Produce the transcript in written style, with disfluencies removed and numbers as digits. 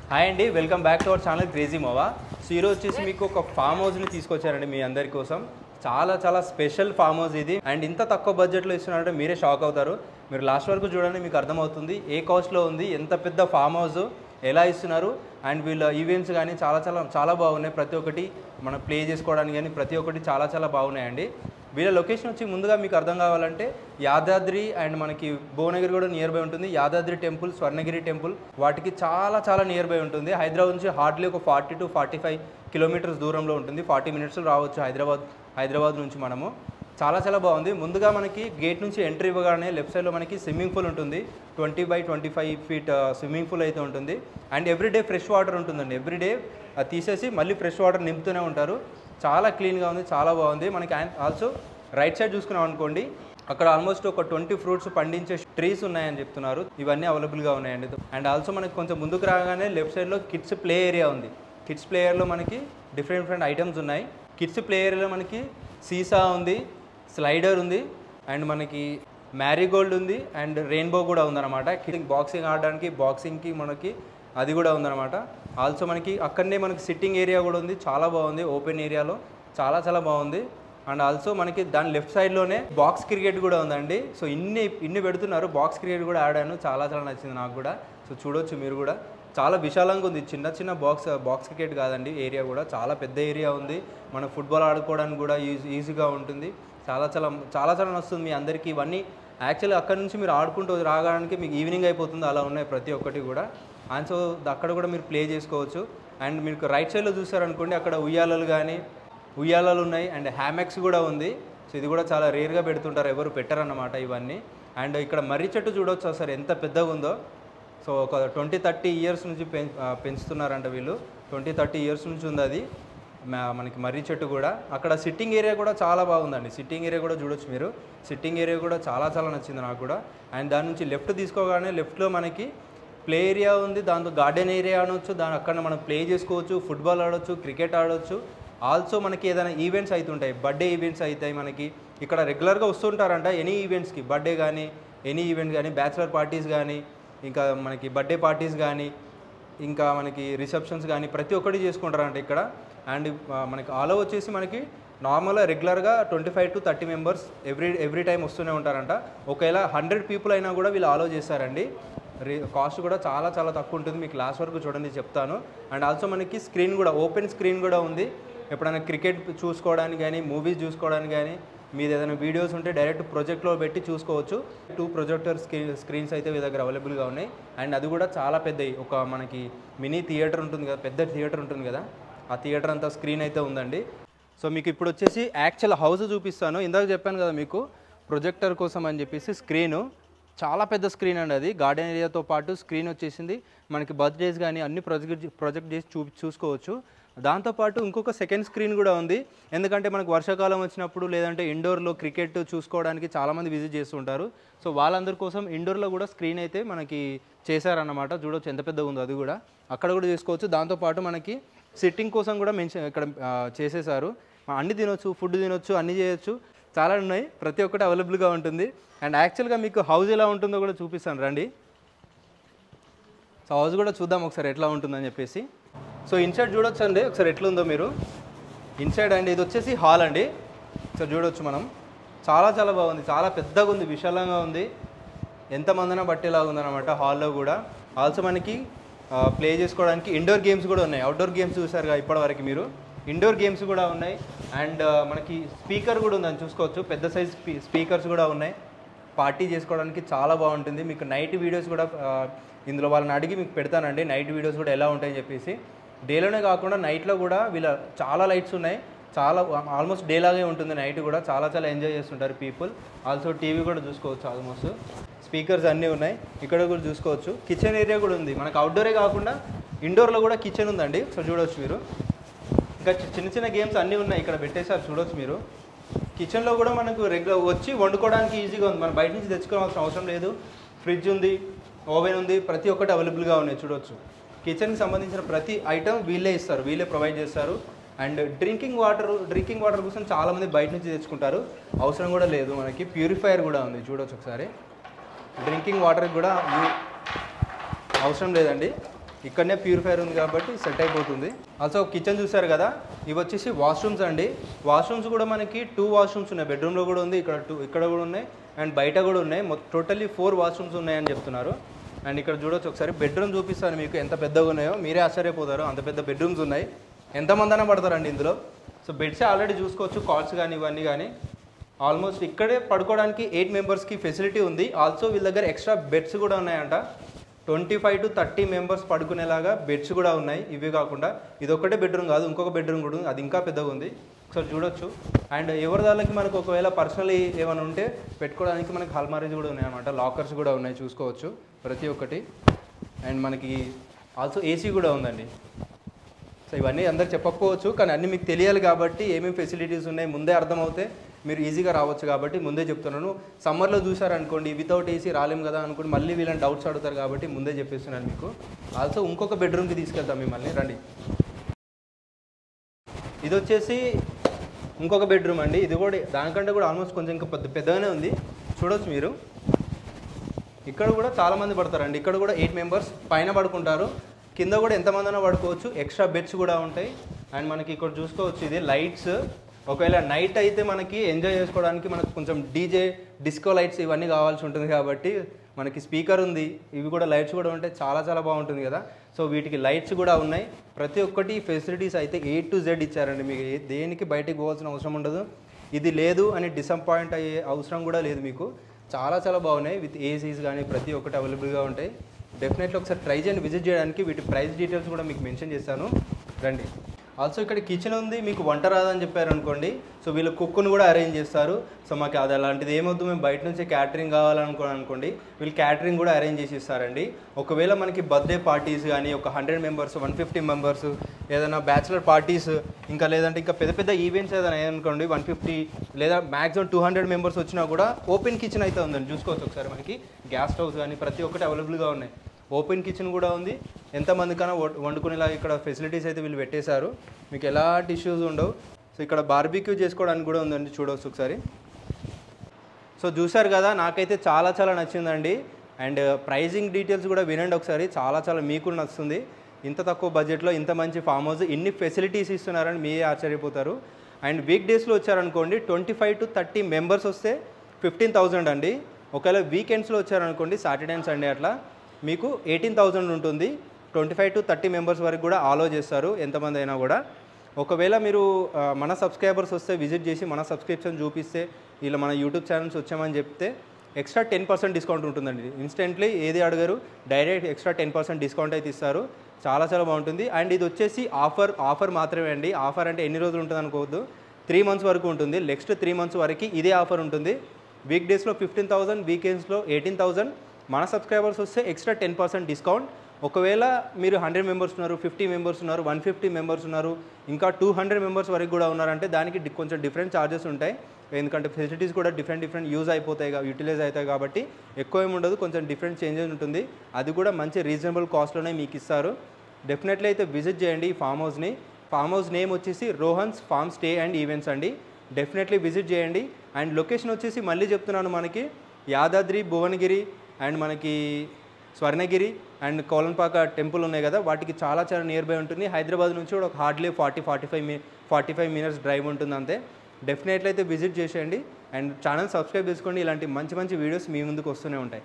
Hi అండి, welcome back to our channel crazy మోవా. So ఈరోజు వచ్చేసి మీకు ఒక ఫామ్ హౌస్ని తీసుకొచ్చారండి మీ అందరి కోసం. చాలా స్పెషల్ ఫామ్ హౌస్ ఇది. అండ్ ఇంత తక్కువ బడ్జెట్లో ఇస్తున్నారంటే మీరే షాక్ అవుతారు. మీరు లాస్ట్ వరకు చూడండి, మీకు అర్థమవుతుంది ఏ కాస్ట్లో ఉంది, ఎంత పెద్ద ఫామ్ హౌస్, ఎలా ఇస్తున్నారు. అండ్ వీళ్ళ ఈవెంట్స్ కానీ చాలా బాగున్నాయి. ప్రతి ఒక్కటి మనం ప్లే చేసుకోవడానికి కానీ ప్రతి ఒక్కటి చాలా బాగున్నాయండి. వీళ్ళ లొకేషన్ వచ్చి ముందుగా మీకు అర్థం కావాలంటే యాదాద్రి అండ్ మనకి భువనగిరి కూడా నియర్ బై ఉంటుంది. యాదాద్రి టెంపుల్, స్వర్ణగిరి టెంపుల్ వాటికి చాలా నియర్ బై ఉంటుంది. హైదరాబాద్ నుంచి హార్డ్లీ ఒక 40 to 45 కిలోమీటర్స్ దూరంలో ఉంటుంది. 40 minutesలో రావచ్చు హైదరాబాద్ నుంచి మనము. చాలా బాగుంది. ముందుగా మనకి గేట్ నుంచి ఎంట్రీ ఇవ్వగానే లెఫ్ట్ సైడ్లో మనకి స్విమ్మింగ్ పూల్ ఉంటుంది. 20 by 25 feet స్విమ్మింగ్ పూల్ అయితే ఉంటుంది. అండ్ ఎవ్రీడే ఫ్రెష్ వాటర్ ఉంటుందండి. ఎవ్రీడే తీసేసి మళ్ళీ ఫ్రెష్ వాటర్ నింపుతూనే ఉంటారు. చాలా క్లీన్గా ఉంది, చాలా బాగుంది. మనకి ఆల్సో రైట్ సైడ్ చూసుకున్నాం అనుకోండి, అక్కడ ఆల్మోస్ట్ ఒక 20 fruits పండించే ట్రీస్ ఉన్నాయని చెప్తున్నారు. ఇవన్నీ అవైలబుల్గా ఉన్నాయండి. అండ్ ఆల్సో మనకి కొంచెం ముందుకు రాగానే లెఫ్ట్ సైడ్లో కిడ్స్ ప్లే ఏరియా ఉంది. కిడ్స్ ప్లే ఏరియాలో మనకి డిఫరెంట్ ఐటమ్స్ ఉన్నాయి. కిడ్స్ ప్లే ఏరియాలో మనకి సీసా ఉంది, స్లైడర్ ఉంది, అండ్ మనకి మ్యారీగోల్డ్ ఉంది, అండ్ రెయిన్బో కూడా ఉందన్నమాట. బాక్సింగ్ ఆడడానికి బాక్సింగ్కి మనకి అది కూడా ఉందన్నమాట. ఆల్సో మనకి అక్కడనే మనకి సిట్టింగ్ ఏరియా కూడా ఉంది. చాలా బాగుంది. ఓపెన్ ఏరియాలో చాలా బాగుంది. అండ్ ఆల్సో మనకి దాని లెఫ్ట్ సైడ్లోనే బాక్స్ క్రికెట్ కూడా ఉందండి. సో ఇన్ని పెడుతున్నారు. బాక్స్ క్రికెట్ కూడా ఆడాను. చాలా నచ్చింది నాకు కూడా. సో చూడొచ్చు మీరు కూడా. చాలా విశాలంగా ఉంది. చిన్న బాక్స్ క్రికెట్ కాదండి, ఏరియా కూడా చాలా పెద్ద ఏరియా ఉంది. మన ఫుట్బాల్ ఆడుకోవడానికి కూడా ఈజీగా ఉంటుంది. చాలా నచ్చుతుంది మీ అందరికీ. ఇవన్నీ యాక్చువల్లీ అక్కడ నుంచి మీరు ఆడుకుంటూ రావడానికి మీకు ఈవినింగ్ అయిపోతుంది. అలా ఉన్నాయి ప్రతి ఒక్కటి కూడా. అండ్ సో అక్కడ కూడా మీరు ప్లే చేసుకోవచ్చు. అండ్ మీకు రైట్ సైడ్లో చూసారనుకోండి, అక్కడ ఉయ్యాలలు ఉన్నాయి. అండ్ హ్యామెక్స్ కూడా ఉంది. సో ఇది కూడా చాలా రేర్గా పెడుతుంటారు, ఎవరు పెట్టరన్నమాట ఇవన్నీ. అండ్ ఇక్కడ మర్రి చెట్టు చూడవచ్చు అసలు ఎంత పెద్దగా ఉందో. సో ఒక 20-30 years నుంచి పెంచుతున్నారంట వీళ్ళు. 20-30 years నుంచి ఉంది అది మనకి మర్రి చెట్టు కూడా. అక్కడ సిట్టింగ్ ఏరియా కూడా చాలా బాగుందండి. సిట్టింగ్ ఏరియా కూడా చూడొచ్చు మీరు. సిట్టింగ్ ఏరియా కూడా చాలా నచ్చింది నాకు కూడా. అండ్ దాని నుంచి లెఫ్ట్ తీసుకోగానే లెఫ్ట్లో మనకి ప్లే ఏరియా ఉంది. దాంతో గార్డెన్ ఏరియా అనొచ్చు. అక్కడ మనం ప్లే చేసుకోవచ్చు, ఫుట్బాల్ ఆడవచ్చు, క్రికెట్ ఆడవచ్చు. ఆల్సో మనకి ఏదైనా ఈవెంట్స్ అవుతుంటాయి, బర్త్డే ఈవెంట్స్ అవుతాయి. మనకి ఇక్కడ రెగ్యులర్గా వస్తుంటారంట ఎనీ ఈవెంట్స్కి. బర్త్డే కానీ ఎనీ ఈవెంట్ కానీ, బ్యాచిలర్ పార్టీస్ కానీ, ఇంకా మనకి బర్త్డే పార్టీస్ కానీ, ఇంకా మనకి రిసెప్షన్స్ కానీ ప్రతి ఒక్కటి చేసుకుంటారంట ఇక్కడ. అండ్ మనకి ఆలో వచ్చేసి మనకి నార్మల్గా రెగ్యులర్గా 25 to 30 members ఎవ్రీ టైం వస్తూనే ఉంటారంట. ఒకవేళ 100 people అయినా కూడా వీళ్ళు ఆలో చేస్తారండి. కాస్ట్ కూడా చాలా తక్కువ ఉంటుంది. మీకు లాస్ట్ వరకు చూడండి చెప్తాను. అండ్ ఆల్సో మనకి స్క్రీన్ కూడా, ఓపెన్ స్క్రీన్ కూడా ఉంది. ఎప్పుడైనా క్రికెట్ చూసుకోవడానికి కానీ, మూవీస్ చూసుకోవడానికి కానీ, మీరు ఏదైనా వీడియోస్ ఉంటే డైరెక్ట్ ప్రొజెక్ట్లో పెట్టి చూసుకోవచ్చు. 2 ప్రొజెక్టర్ స్క్రీన్స్ అయితే మీ దగ్గర అవైలబుల్గా ఉన్నాయి. అండ్ అది కూడా చాలా పెద్దవి. ఒక మనకి మినీ థియేటర్ ఉంటుంది కదా, పెద్ద థియేటర్ ఉంటుంది కదా, ఆ థియేటర్ అంతా స్క్రీన్ అయితే ఉందండి. సో మీకు ఇప్పుడు వచ్చేసి యాక్చువల్ హౌస్ చూపిస్తాను. ఇందాక చెప్పాను కదా మీకు ప్రొజెక్టర్ కోసం అని చెప్పేసి. స్క్రీను చాలా పెద్ద స్క్రీన్ అండి. అది గార్డెన్ ఏరియాతో పాటు స్క్రీన్ వచ్చేసింది. మనకి బర్త్డేస్ కానీ అన్ని ప్రొజెక్ట్ చేసి చూసుకోవచ్చు. దాంతోపాటు ఇంకొక సెకండ్ స్క్రీన్ కూడా ఉంది. ఎందుకంటే మనకు వర్షాకాలం వచ్చినప్పుడు లేదంటే ఇండోర్లో క్రికెట్ చూసుకోవడానికి చాలామంది విజిట్ చేస్తుంటారు. సో వాళ్ళందరి కోసం ఇండోర్లో కూడా స్క్రీన్ అయితే మనకి చేశారన్నమాట. చూడవచ్చు ఎంత పెద్దగా ఉందో. అది కూడా అక్కడ కూడా చేసుకోవచ్చు. దాంతోపాటు మనకి సిట్టింగ్ కోసం కూడా ఇక్కడ చేసేసారు. అన్ని తినొచ్చు, ఫుడ్ తినొచ్చు, అన్నీ చేయొచ్చు. చాలా ఉన్నాయి. ప్రతి ఒక్కటి అవైలబుల్గా ఉంటుంది. అండ్ యాక్చువల్గా మీకు హౌస్ ఎలా ఉంటుందో కూడా చూపిస్తాను రండి. సో హౌస్ కూడా చూద్దాం ఒకసారి ఎట్లా ఉంటుందని చెప్పేసి. సో ఇన్సైడ్ చూడొచ్చు అండి ఒకసారి ఎట్లుందో మీరు. ఇన్సైడ్ అండి ఇది వచ్చేసి హాల్ అండి. సో చూడొచ్చు మనం. చాలా బాగుంది. చాలా పెద్దగా ఉంది, విశాలంగా ఉంది. ఎంతమందినా బట్టేలాగా ఉందన్నమాట హాల్లో కూడా. ఆల్సో మనకి ప్లే చేసుకోవడానికి ఇండోర్ గేమ్స్ కూడా ఉన్నాయి. అవుట్డోర్ గేమ్స్ చూసారుగా ఇప్పటివరకు మీరు. ఇండోర్ గేమ్స్ కూడా ఉన్నాయి. అండ్ మనకి స్పీకర్ కూడా ఉందని చూసుకోవచ్చు. పెద్ద సైజ్ స్పీకర్స్ కూడా ఉన్నాయి. పార్టీ చేసుకోవడానికి చాలా బాగుంటుంది. మీకు నైట్ వీడియోస్ కూడా ఇందులో వాళ్ళని అడిగి మీకు పెడతానండి, నైట్ వీడియోస్ కూడా ఎలా ఉంటాయని చెప్పేసి. డేలోనే కాకుండా నైట్లో కూడా వీళ్ళ చాలా లైట్స్ ఉన్నాయి. ఆల్మోస్ట్ డే లాగే ఉంటుంది. నైట్ కూడా చాలా ఎంజాయ్ చేస్తుంటారు పీపుల్. ఆల్సో టీవీ కూడా చూసుకోవచ్చు. ఆల్మోస్ట్ స్పీకర్స్ అన్నీ ఉన్నాయి. ఇక్కడ కూడా చూసుకోవచ్చు. కిచెన్ ఏరియా కూడా ఉంది. మనకు అవుట్డోరే కాకుండా ఇండోర్లో కూడా కిచెన్ ఉందండి. సో చూడవచ్చు మీరు. ఇంకా చిన్న గేమ్స్ అన్నీ ఉన్నాయి ఇక్కడ పెట్టేసారు. చూడవచ్చు మీరు. కిచెన్లో కూడా మనకు రెగ్యులర్ వచ్చి వండుకోవడానికి ఈజీగా ఉంది. మనం బయట నుంచి తెచ్చుకోవాల్సిన అవసరం లేదు. ఫ్రిడ్జ్ ఉంది, ఓవెన్ ఉంది, ప్రతి ఒక్కటి అవైలబుల్గా ఉన్నాయి. చూడవచ్చు. కిచెన్కి సంబంధించిన ప్రతి ఐటమ్ వీళ్ళే ఇస్తారు, వీళ్ళే ప్రొవైడ్ చేస్తారు. అండ్ డ్రింకింగ్ వాటర్ కోసం చాలామంది బయట నుంచి తెచ్చుకుంటారు. అవసరం కూడా లేదు. మనకి ప్యూరిఫైయర్ కూడా ఉంది. చూడవచ్చు ఒకసారి. డ్రింకింగ్ వాటర్కి కూడా అవసరం లేదండి. ఇక్కడనే ప్యూరిఫైర్ ఉంది కాబట్టి సెట్ అయిపోతుంది. ఆల్సో కిచెన్ చూసారు కదా, ఇవి వచ్చేసి వాష్రూమ్స్ అండి. వాష్రూమ్స్ కూడా మనకి 2 వాష్రూమ్స్ ఉన్నాయి. బెడ్రూమ్లో కూడా ఉంది, ఇక్కడ కూడా ఉన్నాయి, అండ్ బయట కూడా ఉన్నాయి. టోటల్లీ 4 వాష్రూమ్స్ ఉన్నాయని చెప్తున్నారు. అండ్ ఇక్కడ చూడొచ్చు ఒకసారి బెడ్రూమ్ చూపిస్తాను మీకు, ఎంత పెద్దగా ఉన్నాయో మీరే ఆశ్చర్యపోతారు. అంత పెద్ద బెడ్రూమ్స్ ఉన్నాయి. ఎంతమంది అయినా పడతారండి ఇందులో. సో బెడ్స్ ఆల్రెడీ చూసుకోవచ్చు, కాట్స్ కానీ ఇవన్నీ కానీ. ఆల్మోస్ట్ ఇక్కడే పడుకోవడానికి 8 మెంబర్స్కి ఫెసిలిటీ ఉంది. ఆల్సో వీళ్ళ దగ్గర ఎక్స్ట్రా బెడ్స్ కూడా ఉన్నాయంట. 25 to 30 మెంబర్స్ పడుకునేలాగా బెడ్స్ కూడా ఉన్నాయి. ఇవి కాకుండా ఇది ఒకటే బెడ్రూమ్ కాదు, ఇంకొక బెడ్రూమ్ కూడా ఉంది, అది ఇంకా పెద్దగా ఉంది. ఒకసారి చూడొచ్చు. అండ్ ఎవరి దానికి మనకు ఒకవేళ పర్సనలీ ఏమైనా ఉంటే పెట్టుకోవడానికి మనకి హాల్మారీస్ కూడా ఉన్నాయి అనమాట. లాకర్స్ కూడా ఉన్నాయి, చూసుకోవచ్చు ప్రతి ఒక్కటి. అండ్ మనకి ఆల్సో ఏసీ కూడా ఉందండి. సో ఇవన్నీ అందరు చెప్పకపోవచ్చు, కానీ అన్నీ మీకు తెలియాలి కాబట్టి ఏమేమి ఫెసిలిటీస్ ఉన్నాయి ముందే అర్థమవుతే మీరు ఈజీగా రావచ్చు కాబట్టి ముందే చెప్తున్నాను. సమ్మర్లో చూసారనుకోండి వితౌట్ ఏసీ రాలేం కదా అనుకోండి, మళ్ళీ వీళ్ళని డౌట్స్ అడుగుతారు కాబట్టి ముందే చెప్పేస్తున్నాను మీకు. ఆల్సో ఇంకొక బెడ్రూమ్కి తీసుకెళ్తాం మిమ్మల్ని, రండి. ఇది వచ్చేసి ఇంకొక బెడ్రూమ్ అండి. ఇది కూడా దానికంటే కూడా ఆల్మోస్ట్ కొంచెం ఇంకా పెద్దగానే ఉంది. చూడొచ్చు మీరు. ఇక్కడ కూడా చాలామంది పడతారండి. ఇక్కడ కూడా 8 మెంబర్స్ పైన పడుకుంటారు, కింద కూడా ఎంతమంది పడుకోవచ్చు. ఎక్స్ట్రా బెడ్స్ కూడా ఉంటాయి. అండ్ మనకి ఇక్కడ చూసుకోవచ్చు, ఇది లైట్స్. ఒకవేళ నైట్ అయితే మనకి ఎంజాయ్ చేసుకోవడానికి మనకు కొంచెం డీజే డిస్కో లైట్స్ ఇవన్నీ కావాల్సి ఉంటుంది కాబట్టి మనకి స్పీకర్ ఉంది. ఇవి కూడా లైట్స్ కూడా ఉంటే చాలా చాలా బాగుంటుంది కదా. సో వీటికి లైట్స్ కూడా ఉన్నాయి. ప్రతి ఒక్కటి ఫెసిలిటీస్ అయితే A to Z ఇచ్చారండి. మీకు దేనికి బయటికి పోవాల్సిన అవసరం ఉండదు. ఇది లేదు అని డిసప్పాయింట్ అయ్యే అవసరం కూడా లేదు మీకు. చాలా చాలా బాగున్నాయి. విత్ ఏసీస్ కానీ ప్రతి ఒక్కటి అవైలబుల్గా ఉంటాయి. డెఫినెట్లీ ఒకసారి ట్రై చేయండి విజిట్ చేయడానికి. వీటి ప్రైస్ డీటెయిల్స్ కూడా మీకు మెన్షన్ చేస్తాను, రండి. ఆల్సో ఇక్కడ కిచెన్ ఉంది. మీకు వంట రాదని చెప్పారు అనుకోండి, సో వీళ్ళు కుక్ను కూడా అరేంజ్ చేస్తారు. సో మాకు అది అలాంటిది ఏమొద్దు, మేము బయట నుంచి క్యాటరింగ్ కావాలనుకోండి వీళ్ళు క్యాటరింగ్ కూడా అరేంజ్ చేసి ఇస్తారండి. ఒకవేళ మనకి బర్త్డే పార్టీస్ కానీ ఒక 100 మెంబర్స్ 150 మెంబర్స్ ఏదైనా బ్యాచిలర్ పార్టీస్ ఇంకా లేదంటే ఇంకా పెద్ద పెద్ద ఈవెంట్స్ ఏదైనా అనుకోండి 150 లేదా మ్యాక్సిమం 200 మెంబర్స్ వచ్చినా కూడా ఓపెన్ కిచెన్ అయితే ఉందండి. చూసుకోవచ్చు ఒకసారి. మనకి గ్యాస్ స్టవ్స్ కానీ ప్రతి ఒక్కటి అవైలబుల్గా ఉన్నాయి. ఓపెన్ కిచెన్ కూడా ఉంది. ఎంతమందికైనా వండుకునేలా ఇక్కడ ఫెసిలిటీస్ అయితే వీళ్ళు పెట్టేశారు. మీకు ఎలాంటి ఇష్యూస్ ఉండవు. సో ఇక్కడ బార్బిక్యూ చేసుకోవడానికి కూడా ఉందండి, చూడవచ్చు ఒకసారి. సో చూసారు కదా, నాకైతే చాలా చాలా నచ్చిందండి. అండ్ ప్రైజింగ్ డీటెయిల్స్ కూడా వినండి ఒకసారి, చాలా చాలా మీకు నచ్చుతుంది. ఇంత తక్కువ బడ్జెట్లో ఇంత మంచి ఫామ్ హౌస్, ఇన్ని ఫెసిలిటీస్ ఇస్తున్నారని మీరే ఆశ్చర్యపోతారు. అండ్ వీక్ డేస్లో వచ్చారనుకోండి 25 to 30 మెంబర్స్ వస్తే 15,000 అండి. ఒకవేళ వీకెండ్స్లో వచ్చారనుకోండి సాటర్డే అండ్ సండే అట్లా మీకు 18,000 ఉంటుంది. 25 to 30 మెంబర్స్ వరకు కూడా అలో చేస్తారు, ఎంతమంది అయినా కూడా. ఒకవేళ మీరు మన సబ్స్క్రైబర్స్ వస్తే విజిట్ చేసి మన సబ్స్క్రిప్షన్ చూపిస్తే ఇలా మన యూట్యూబ్ ఛానల్స్ వచ్చామని చెప్తే ఎక్స్ట్రా 10% డిస్కౌంట్ ఉంటుందండి. ఇన్స్టెంట్లీ ఏది అడగరు, డైరెక్ట్ ఎక్స్ట్రా 10% డిస్కౌంట్ అయితే ఇస్తారు. చాలా చాలా బాగుంటుంది. అండ్ ఇది వచ్చేసి ఆఫర్ మాత్రమే అండి. ఆఫర్ అంటే ఎన్ని రోజులు ఉంటుంది అనుకోవద్దు, 3 months వరకు ఉంటుంది. నెక్స్ట్ 3 months వరకు ఇదే ఆఫర్ ఉంటుంది. వీక్ డేస్లో 15,000, వీకెండ్స్లో 18,000. మన సబ్స్క్రైబర్స్ వస్తే ఎక్స్ట్రా 10% డిస్కౌంట్. ఒకవేళ మీరు 100 మెంబర్స్ ఉన్నారు, 50 మెంబర్స్ ఉన్నారు, 150 మెంబర్స్ ఉన్నారు, ఇంకా 200 మెంబర్స్ వరకు కూడా ఉన్నారంటే దానికి కొంచెం డిఫరెంట్ ఛార్జెస్ ఉంటాయి. ఎందుకంటే ఫెసిలిటీస్ కూడా డిఫరెంట్ యూజ్ అయిపోతాయి, యూటిలైజ్ అవుతాయి కాబట్టి ఎక్కువ ఏమి ఉండదు, కొంచెం డిఫరెంట్ చేంజెస్ ఉంటుంది. అది కూడా మంచి రీజనబుల్ కాస్ట్లోనే మీకు ఇస్తారు. డెఫినెట్లీ అయితే విజిట్ చేయండి ఈ ఫామ్ హౌస్ని. ఫామ్ హౌస్ నేమ్ వచ్చేసి Rohan's farm stay and events అండి. డెఫినెట్లీ విజిట్ చేయండి. అండ్ లొకేషన్ వచ్చేసి మళ్ళీ చెప్తున్నాను, మనకి యాదాద్రి, భువనగిరి అండ్ మనకి స్వర్ణగిరి అండ్ కోలన్పాక టెంపుల్ ఉన్నాయి కదా, వాటికి చాలా చాలా నియర్ బై ఉంటుంది. హైదరాబాద్ నుంచి కూడా ఒక హార్డ్లీ 45 మినిట్స్ డ్రైవ్ ఉంటుంది అంతే. డెఫినెట్లీ అయితే విజిట్ చేసేయండి. అండ్ ఛానల్ సబ్స్క్రైబ్ చేసుకోండి. ఇలాంటి మంచి మంచి వీడియోస్ మీ ముందుకు వస్తూనే ఉంటాయి.